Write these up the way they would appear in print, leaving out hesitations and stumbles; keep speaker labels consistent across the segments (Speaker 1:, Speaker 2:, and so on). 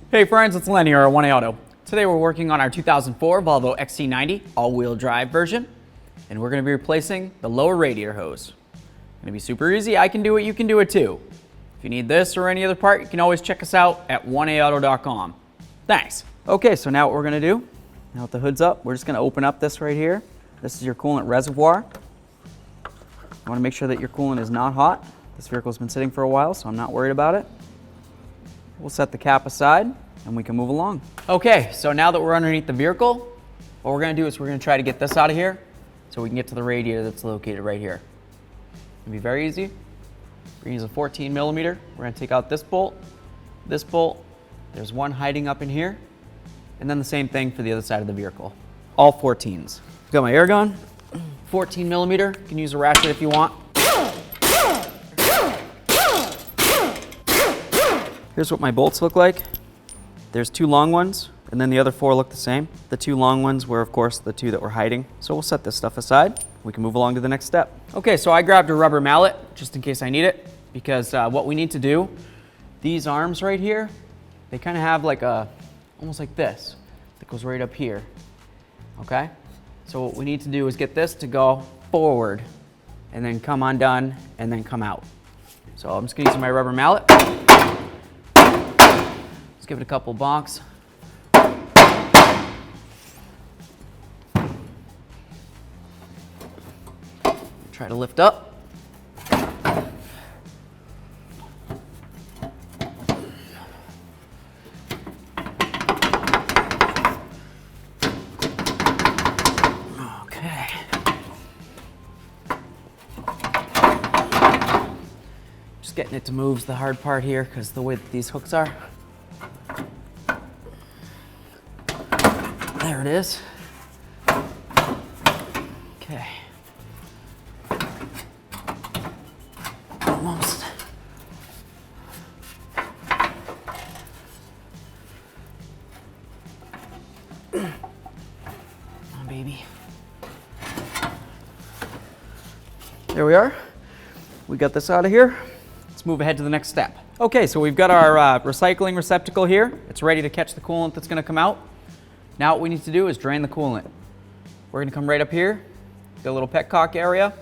Speaker 1: Hey friends, it's Len here at 1A Auto. Today we're working on our 2004 Volvo XC90 all-wheel drive version, and we're going to be replacing the lower radiator hose. It's going to be super easy. I can do it, you can do it too. If you need this or any other part, you can always check us out at 1aauto.com. Thanks. Okay, so now what we're going to do, now that the hood's up, we're just going to open up this right here. This is your coolant reservoir. You want to make sure that your coolant is not hot. This vehicle's been sitting for a while, so I'm not worried about it. We'll set the cap aside and we can move along. Okay, so now that we're underneath the vehicle, what we're gonna do is we're gonna try to get this out of here so we can get to the radiator that's located right here. It'll be very easy. We're gonna use a 14 millimeter. We're gonna take out this bolt. There's one hiding up in here, and then the same thing for the other side of the vehicle. All 14s. Got my air gun, 14 millimeter. You can use a ratchet if you want. Here's what my bolts look like. There's two long ones, and then the other four look the same. The two long ones were, of course, the two that were hiding. So we'll set this stuff aside. We can move along to the next step. Okay, so I grabbed a rubber mallet, just in case I need it, because what we need to do, these arms right here, they kind of have like almost like this, that goes right up here, okay? So what we need to do is get this to go forward, and then come undone, and then come out. So I'm just gonna use my rubber mallet. Give it a couple bonks. Try to lift up. Okay. Just getting it to move is the hard part here because the way that these hooks are. There it is. Okay. Almost. Come on, baby. There we are. We got this out of here. Let's move ahead to the next step. Okay, so we've got our recycling receptacle here. It's ready to catch the coolant that's going to come out. Now what we need to do is drain the coolant. We're going to come right up here, the little petcock area.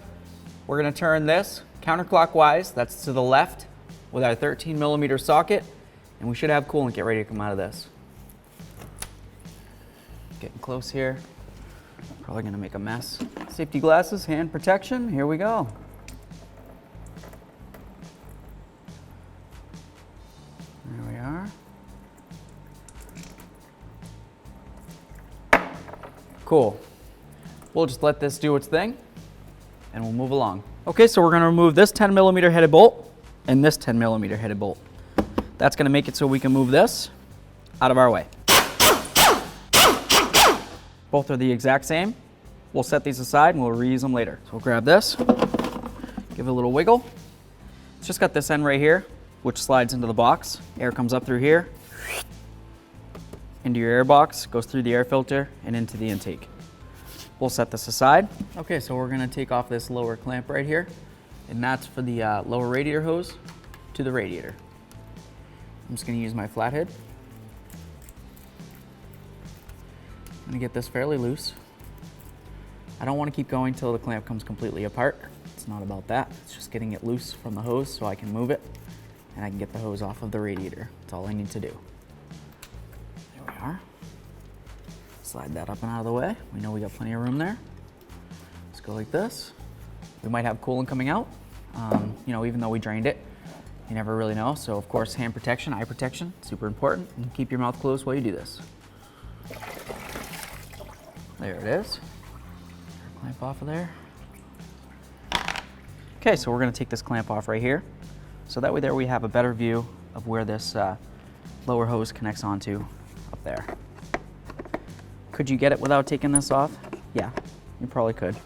Speaker 1: We're going to turn this counterclockwise, that's to the left, with our 13 millimeter socket, and we should have coolant get ready to come out of this. Getting close here. Probably going to make a mess. Safety glasses, hand protection, here we go. There we are. Cool. We'll just let this do its thing and we'll move along. Okay, so we're going to remove this 10 millimeter headed bolt and this 10 millimeter headed bolt. That's going to make it so we can move this out of our way. Both are the exact same. We'll set these aside and we'll reuse them later. So we'll grab this, give it a little wiggle. It's just got this end right here, which slides into the box. Air comes up through here, into your air box, goes through the air filter and into the intake. We'll set this aside. Okay, so we're gonna take off this lower clamp right here, and that's for the lower radiator hose to the radiator. I'm just gonna use my flathead. I'm gonna get this fairly loose. I don't wanna keep going till the clamp comes completely apart. It's not about that. It's just getting it loose from the hose so I can move it and I can get the hose off of the radiator. That's all I need to do. Slide that up and out of the way. We know we got plenty of room there. Let's go like this. We might have coolant coming out. You know, even though we drained it, you never really know. So of course, hand protection, eye protection, super important. And keep your mouth closed while you do this. There it is. Clamp off of there. Okay, so we're gonna take this clamp off right here. So that way there we have a better view of where this lower hose connects onto up there. Could you get it without taking this off? Yeah, you probably could.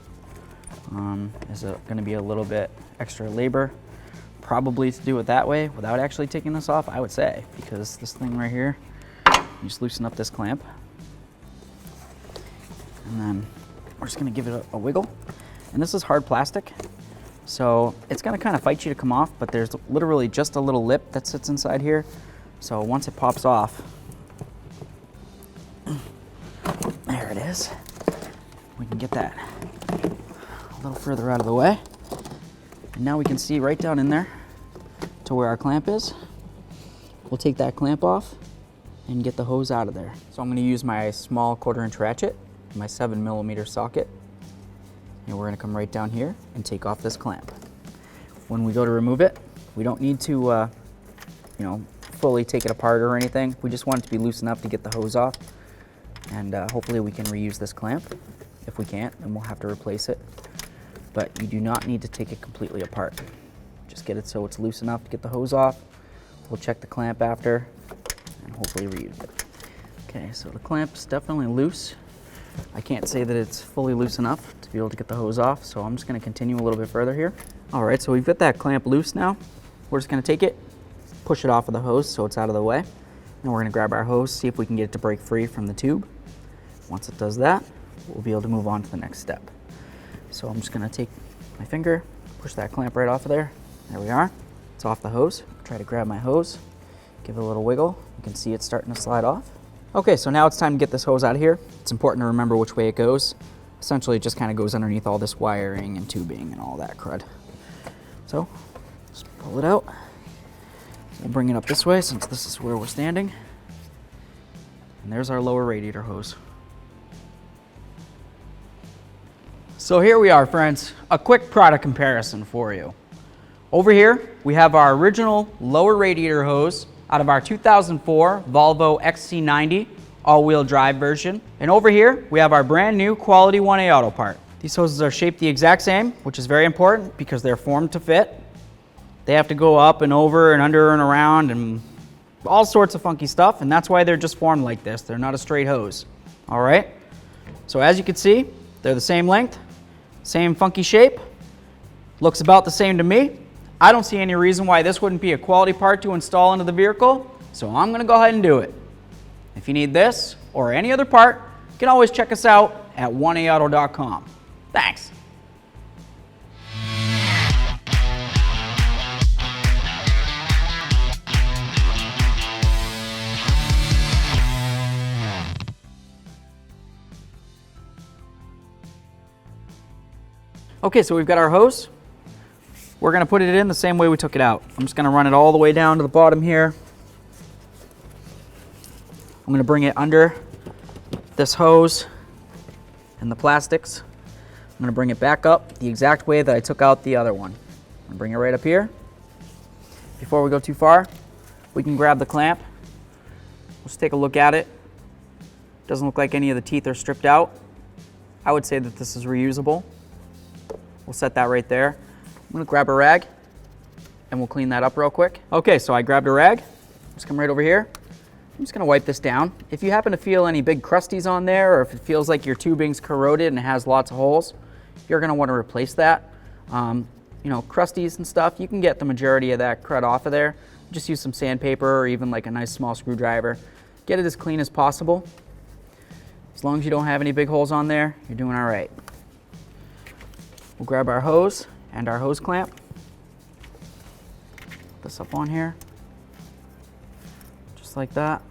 Speaker 1: Is it gonna be a little bit extra labor? Probably to do it that way without actually taking this off, I would say, because this thing right here, you just loosen up this clamp. And then we're just gonna give it a wiggle. And this is hard plastic, so it's gonna kind of fight you to come off, but there's literally just a little lip that sits inside here. So once it pops off, We can get that a little further out of the way. And now we can see right down in there to where our clamp is. We'll take that clamp off and get the hose out of there. So I'm gonna use my small 1/4" ratchet, my 7mm socket, and we're gonna come right down here and take off this clamp. When we go to remove it, we don't need to fully take it apart or anything. We just want it to be loose enough to get the hose off, and hopefully we can reuse this clamp. If we can't, then we'll have to replace it. But you do not need to take it completely apart. Just get it so it's loose enough to get the hose off. We'll check the clamp after and hopefully reuse it. Okay, so the clamp's definitely loose. I can't say that it's fully loose enough to be able to get the hose off, so I'm just gonna continue a little bit further here. All right, so we've got that clamp loose now. We're just gonna take it, push it off of the hose so it's out of the way. And we're gonna grab our hose, see if we can get it to break free from the tube. Once it does that, we'll be able to move on to the next step. So I'm just gonna take my finger, push that clamp right off of there. There we are, it's off the hose. Try to grab my hose, give it a little wiggle. You can see it's starting to slide off. Okay, so now it's time to get this hose out of here. It's important to remember which way it goes. Essentially, it just kind of goes underneath all this wiring and tubing and all that crud. So, just pull it out. We'll bring it up this way since this is where we're standing. And there's our lower radiator hose. So here we are, friends. A quick product comparison for you. Over here, we have our original lower radiator hose out of our 2004 Volvo XC90 all-wheel drive version. And over here, we have our brand new quality 1A auto part. These hoses are shaped the exact same, which is very important because they're formed to fit. They have to go up and over and under and around and all sorts of funky stuff, and that's why they're just formed like this. They're not a straight hose. All right? So as you can see, they're the same length, same funky shape, looks about the same to me. I don't see any reason why this wouldn't be a quality part to install into the vehicle, so I'm gonna go ahead and do it. If you need this or any other part, you can always check us out at 1aauto.com. Thanks. Okay, so we've got our hose. We're gonna put it in the same way we took it out. I'm just gonna run it all the way down to the bottom here. I'm gonna bring it under this hose and the plastics. I'm gonna bring it back up the exact way that I took out the other one. I'm gonna bring it right up here. Before we go too far, we can grab the clamp. Let's take a look at it. Doesn't look like any of the teeth are stripped out. I would say that this is reusable. We'll set that right there. I'm gonna grab a rag and we'll clean that up real quick. Okay, so I grabbed a rag. Just come right over here. I'm just gonna wipe this down. If you happen to feel any big crusties on there, or if it feels like your tubing's corroded and it has lots of holes, you're gonna wanna replace that. Crusties and stuff, you can get the majority of that crud off of there. Just use some sandpaper or even like a nice small screwdriver. Get it as clean as possible. As long as you don't have any big holes on there, you're doing all right. We'll grab our hose and our hose clamp. Put this up on here, just like that.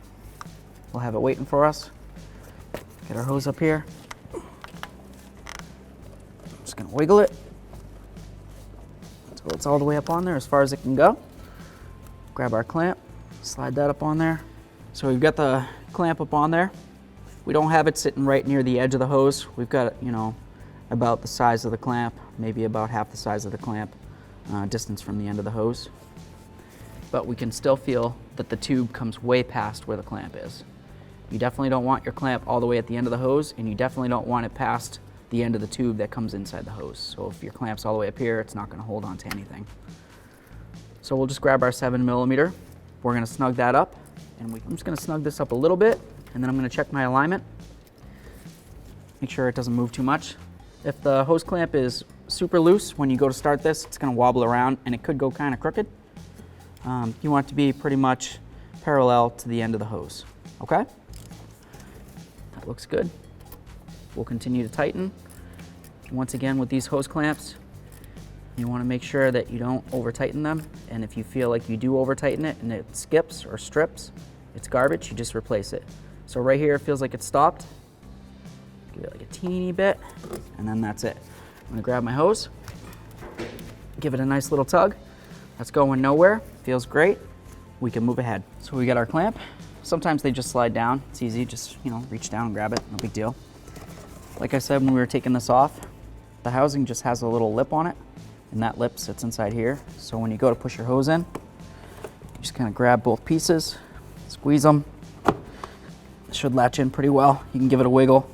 Speaker 1: We'll have it waiting for us. Get our hose up here. I'm just gonna wiggle it until it's all the way up on there as far as it can go. Grab our clamp, slide that up on there. So we've got the clamp up on there. We don't have it sitting right near the edge of the hose. We've got it, about the size of the clamp, maybe about half the size of the clamp, distance from the end of the hose. But we can still feel that the tube comes way past where the clamp is. You definitely don't want your clamp all the way at the end of the hose, and you definitely don't want it past the end of the tube that comes inside the hose. So if your clamp's all the way up here, it's not gonna hold on to anything. So we'll just grab our 7mm. We're gonna snug that up, and I'm just gonna snug this up a little bit, and then I'm gonna check my alignment. Make sure it doesn't move too much. If the hose clamp is super loose, when you go to start this, it's gonna wobble around and it could go kind of crooked. You want it to be pretty much parallel to the end of the hose, okay? That looks good. We'll continue to tighten. Once again, with these hose clamps, you wanna make sure that you don't over tighten them. And if you feel like you do over tighten it and it skips or strips, it's garbage, you just replace it. So right here, it feels like it's stopped. Give it like a teeny bit, and then that's it. I'm gonna grab my hose, give it a nice little tug. That's going nowhere, feels great. We can move ahead. So we got our clamp. Sometimes they just slide down. It's easy, just, you know, reach down and grab it, no big deal. Like I said when we were taking this off, the housing just has a little lip on it, and that lip sits inside here. So when you go to push your hose in, you just kind of grab both pieces, squeeze them. It should latch in pretty well. You can give it a wiggle.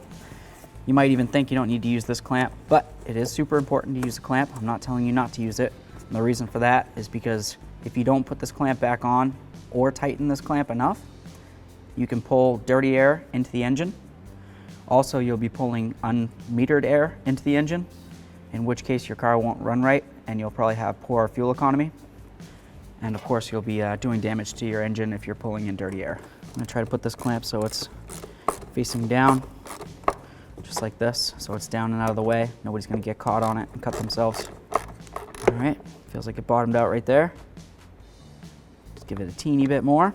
Speaker 1: You might even think you don't need to use this clamp, but it is super important to use a clamp. I'm not telling you not to use it. And the reason for that is because if you don't put this clamp back on or tighten this clamp enough, you can pull dirty air into the engine. Also, you'll be pulling unmetered air into the engine, in which case your car won't run right and you'll probably have poor fuel economy. And of course, you'll be doing damage to your engine if you're pulling in dirty air. I'm gonna try to put this clamp so it's facing down, just like this, so it's down and out of the way. Nobody's gonna get caught on it and cut themselves. All right, feels like it bottomed out right there. Just give it a teeny bit more.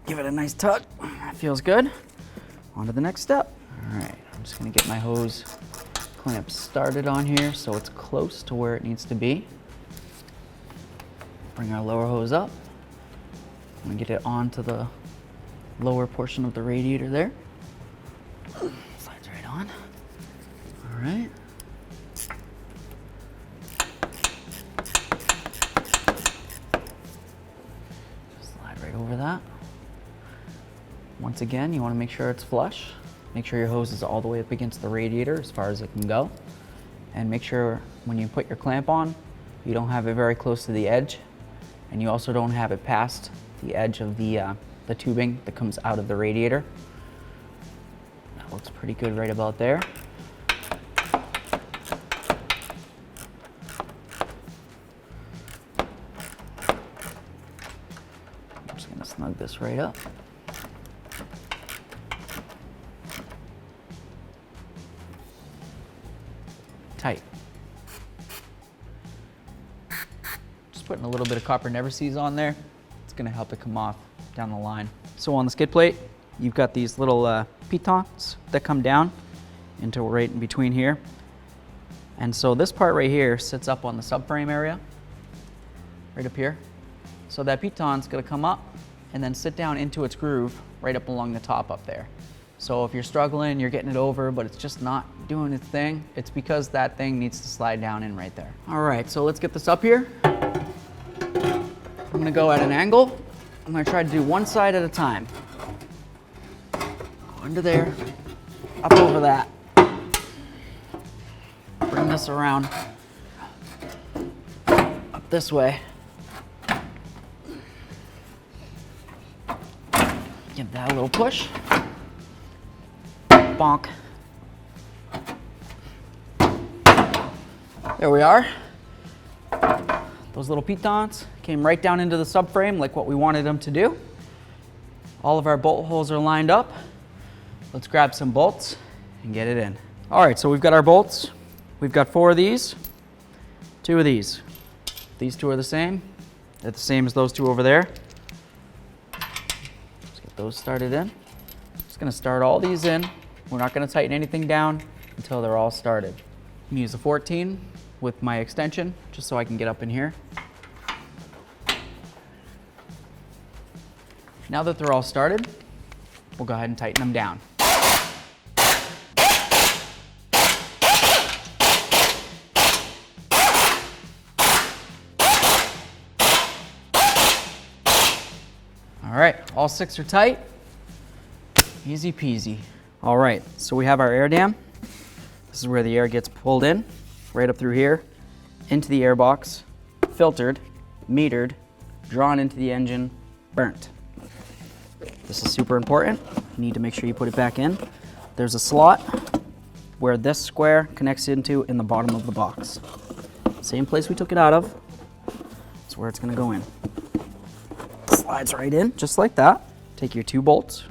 Speaker 1: Give it a nice tug. That feels good. On to the next step. All right, I'm just gonna get my hose clamp started on here so it's close to where it needs to be. Bring our lower hose up. I'm gonna get it onto the lower portion of the radiator there. Slides right on. All right. Just slide right over that. Once again, you want to make sure it's flush. Make sure your hose is all the way up against the radiator as far as it can go. And make sure when you put your clamp on, you don't have it very close to the edge. And you also don't have it past the edge of the tubing that comes out of the radiator. That looks pretty good right about there. I'm just gonna snug this right up. Tight. Just putting a little bit of copper never sees on there. It's gonna help it come off down the line. So on the skid plate, you've got these little pitons that come down into right in between here. And so this part right here sits up on the subframe area, right up here. So that piton's gonna come up and then sit down into its groove right up along the top up there. So if you're struggling, you're getting it over, but it's just not doing its thing, it's because that thing needs to slide down in right there. All right, so let's get this up here. I'm gonna go at an angle. I'm gonna try to do one side at a time. Go under there, up over that. Bring this around, up this way. Give that a little push. Bonk. There we are. Those little pitons came right down into the subframe like what we wanted them to do. All of our bolt holes are lined up. Let's grab some bolts and get it in. All right, so we've got our bolts. We've got 4 of these, 2 of these. These 2 are the same. They're the same as those 2 over there. Let's get those started in. Just gonna start all these in. We're not gonna tighten anything down until they're all started. I'm gonna use a 14 with my extension, just so I can get up in here. Now that they're all started, we'll go ahead and tighten them down. All right, all 6 are tight. Easy peasy. All right, so we have our air dam. This is where the air gets pulled in, right up through here, into the air box, filtered, metered, drawn into the engine, burnt. This is super important. You need to make sure you put it back in. There's a slot where this square connects into in the bottom of the box. Same place we took it out of. That's where it's gonna go in. Slides right in, just like that. Take your 2 bolts.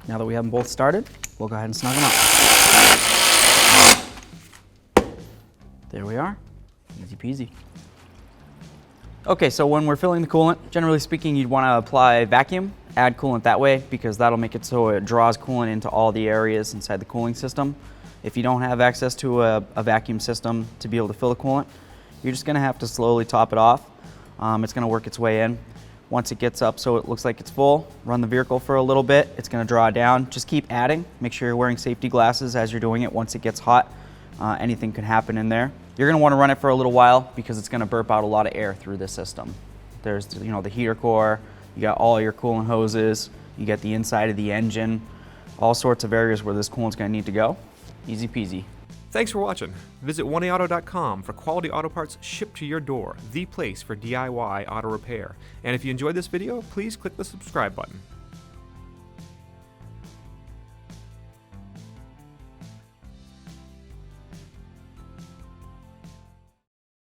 Speaker 1: Now that we have them both started, we'll go ahead and snug them up. There we are, easy peasy. Okay, so when we're filling the coolant, generally speaking, you'd want to apply vacuum add coolant that way because that'll make it so it draws coolant into all the areas inside the cooling system. If you don't have access to a vacuum system to be able to fill the coolant, you're just gonna have to slowly top it off. It's gonna work its way in. Once it gets up so it looks like it's full, run the vehicle for a little bit. It's gonna draw down. Just keep adding. Make sure you're wearing safety glasses as you're doing it. Once it gets hot, anything can happen in there. You're gonna wanna run it for a little while because it's gonna burp out a lot of air through the system. There's the heater core, you got all your coolant hoses, you got the inside of the engine, all sorts of areas where this coolant's gonna need to go. Easy peasy.
Speaker 2: Thanks for watching. Visit 1AAuto.com for quality auto parts shipped to your door, the place for DIY auto repair. And if you enjoyed this video, please click the subscribe button.